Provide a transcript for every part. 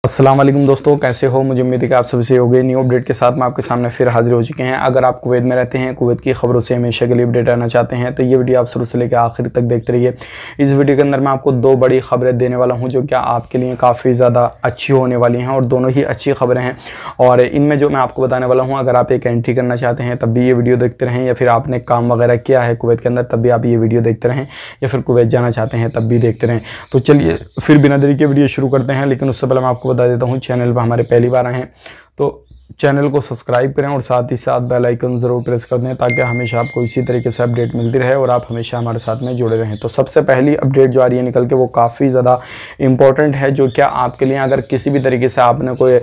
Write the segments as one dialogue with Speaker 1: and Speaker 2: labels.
Speaker 1: अस्सलाम वालेकुम दोस्तों, कैसे हो। मुझे उम्मीद है कि आप सभी से हो गए। न्यू अपडेट के साथ मैं आपके सामने फिर हाजिर हो चुके हैं। अगर आप कुवैत में रहते हैं, कुवैत की खबरों से हमेशा के लिए अपडेट रहना चाहते हैं तो ये वीडियो आप शुरू से लेकर आखिर तक देखते रहिए। इस वीडियो के अंदर मैं आपको दो बड़ी खबरें देने वाला हूँ जो क्या आपके लिए काफ़ी ज़्यादा अच्छी होने वाली हैं और दोनों ही अच्छी खबरें हैं। और इनमें जो मैं आपको बताने वाला हूँ, अगर आप एक एंट्री करना चाहते हैं तब भी ये वीडियो देखते रहें, या फिर आपने काम वगैरह किया है कुवैत के अंदर तब भी आप ये वीडियो देखते रहें, या फिर कुवैत जाना चाहते हैं तब भी देखते रहें। तो चलिए फिर बिना देरी के वीडियो शुरू करते हैं। लेकिन उससे पहले मैं आपको बता देता हूँ, चैनल पर हमारे पहली बार आए हैं तो चैनल को सब्सक्राइब करें और साथ ही साथ बेल आइकन ज़रूर प्रेस कर दें ताकि हमेशा आपको इसी तरीके से अपडेट मिलती रहे और आप हमेशा हमारे साथ में जुड़े रहें। तो सबसे पहली अपडेट जो आ रही है निकल के, वो काफ़ी ज़्यादा इम्पॉर्टेंट है, जो क्या आपके लिए अगर किसी भी तरीके से आपने कोई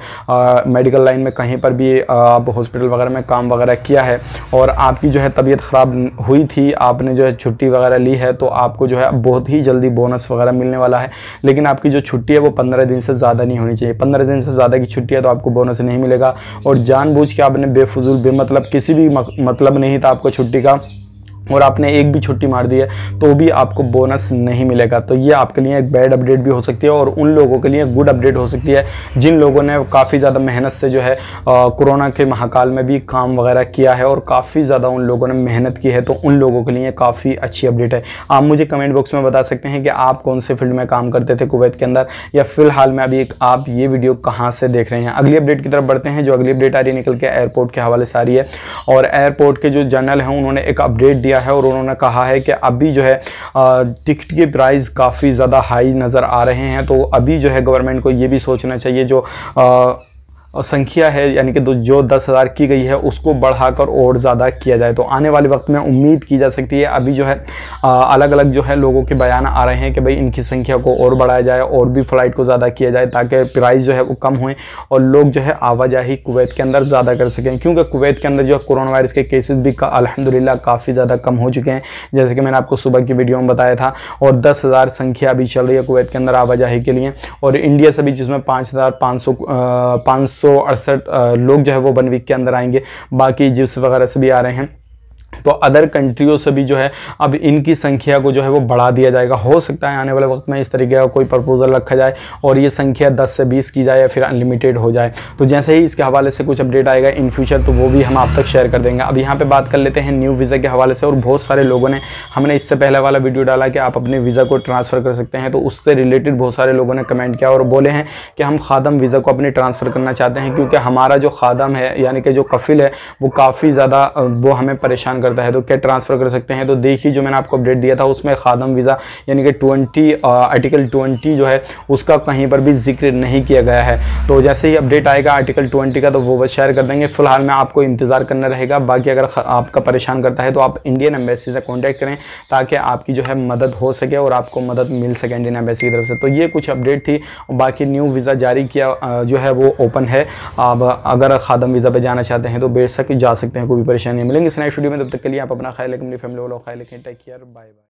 Speaker 1: मेडिकल लाइन में कहीं पर भी आप हॉस्पिटल वगैरह में काम वगैरह किया है और आपकी जो है तबीयत ख़राब हुई थी, आपने जो है छुट्टी वगैरह ली है, तो आपको जो है बहुत ही जल्दी बोनस वगैरह मिलने वाला है। लेकिन आपकी जो छुट्टी है वो 15 दिन से ज़्यादा नहीं होनी चाहिए। 15 दिन से ज़्यादा की छुट्टी है तो आपको बोनस नहीं मिलेगा। और जानबूझ के आपने बेफजूल बेमतलब किसी भी मतलब नहीं था आपको छुट्टी का और आपने एक भी छुट्टी मार दी है तो भी आपको बोनस नहीं मिलेगा। तो ये आपके लिए एक बैड अपडेट भी हो सकती है और उन लोगों के लिए गुड अपडेट हो सकती है जिन लोगों ने काफ़ी ज़्यादा मेहनत से जो है कोरोना के महाकाल में भी काम वगैरह किया है और काफ़ी ज़्यादा उन लोगों ने मेहनत की है। तो उन लोगों के लिए काफ़ी अच्छी अपडेट है। आप मुझे कमेंट बॉक्स में बता सकते हैं कि आप कौन से फील्ड में काम करते थे कुवैत के अंदर, या फिलहाल में अभी आप ये वीडियो कहाँ से देख रहे हैं। अगली अपडेट की तरफ बढ़ते हैं। जो अगली अपडेट आ रही है निकल के एयरपोर्ट के हवाले से आ रही है और एयरपोर्ट के जो जनरल हैं उन्होंने एक अपडेट दिया है और उन्होंने कहा है कि अभी जो है टिकट के प्राइस काफ़ी ज़्यादा हाई नज़र आ रहे हैं। तो अभी जो है गवर्नमेंट को ये भी सोचना चाहिए, जो संख्या है यानी कि जो 10,000 की गई है उसको बढ़ाकर और ज़्यादा किया जाए। तो आने वाले वक्त में उम्मीद की जा सकती है। अभी जो है अलग अलग जो है लोगों के बयान आ रहे हैं कि भाई इनकी संख्या को और बढ़ाया जाए और भी फ़्लाइट को ज़्यादा किया जाए ताकि प्राइस जो है वो कम होए और लोग जो है आवाजाही कुवैत के अंदर ज़्यादा कर सकें। क्योंकि कुवैत के अंदर जो है कोरोना वायरस के केसेस भी अल्हम्दुलिल्लाह काफ़ी ज़्यादा कम हो चुके हैं, जैसे कि मैंने आपको सुबह की वीडियो में बताया था। और 10,000 संख्या अभी चल रही है कुवैत के अंदर आवाजाही के लिए, और इंडिया से भी जिसमें 5,568 लोग जो है वो 1 वीक के अंदर आएंगे। बाकी जिस वगैरह से भी आ रहे हैं तो अदर कंट्रियों से भी जो है अब इनकी संख्या को जो है वो बढ़ा दिया जाएगा। हो सकता है आने वाले वक्त में इस तरीके का कोई प्रपोजल रखा जाए और ये संख्या 10 से 20 की जाए या फिर अनलिमिटेड हो जाए। तो जैसे ही इसके हवाले से कुछ अपडेट आएगा इन फ्यूचर तो वो भी हम आप तक शेयर कर देंगे। अब यहाँ पे बात कर लेते हैं न्यू वीज़ा के हवाले से। और बहुत सारे लोगों ने, हमने इससे पहले वाला वीडियो डाला कि आप अपने वीज़ा को ट्रांसफ़र कर सकते हैं, तो उससे रिलेटेड बहुत सारे लोगों ने कमेंट किया और बोले हैं कि हम खादम वीज़ा को अपने ट्रांसफ़र करना चाहते हैं क्योंकि हमारा जो खादम है यानी कि जो कफिल है वो काफ़ी ज़्यादा वो हमें परेशान करता है। तो क्या ट्रांसफ़र कर सकते हैं? तो देखिए जो मैंने आपको अपडेट दिया था उसमें खादम वीज़ा यानी कि आर्टिकल 20 जो है उसका कहीं पर भी जिक्र नहीं किया गया है। तो जैसे ही अपडेट आएगा आर्टिकल 20 का तो वो बस शेयर कर देंगे। फिलहाल में आपको इंतज़ार करना रहेगा। बाकी अगर आपका परेशान करता है तो आप इंडियन एम्बेसी से कॉन्टैक्ट करें ताकि आपकी जो है मदद हो सके और आपको मदद मिल सके इंडियन एम्बेसी की तरफ से। तो ये कुछ अपडेट थी। बाकी न्यू वीज़ा जारी किया जो है वो ओपन है। अब अगर खादम वीज़ा पे जाना चाहते हैं तो बेशक जा सकते हैं, कोई भी परेशानी नहीं। मिलेंगे इस नेक्स्ट वीडियो में, तब तक के लिए आप अपना ख्याल रखें, अपनी फैमिली वालों का ख्याल रखें। Take care, bye bye.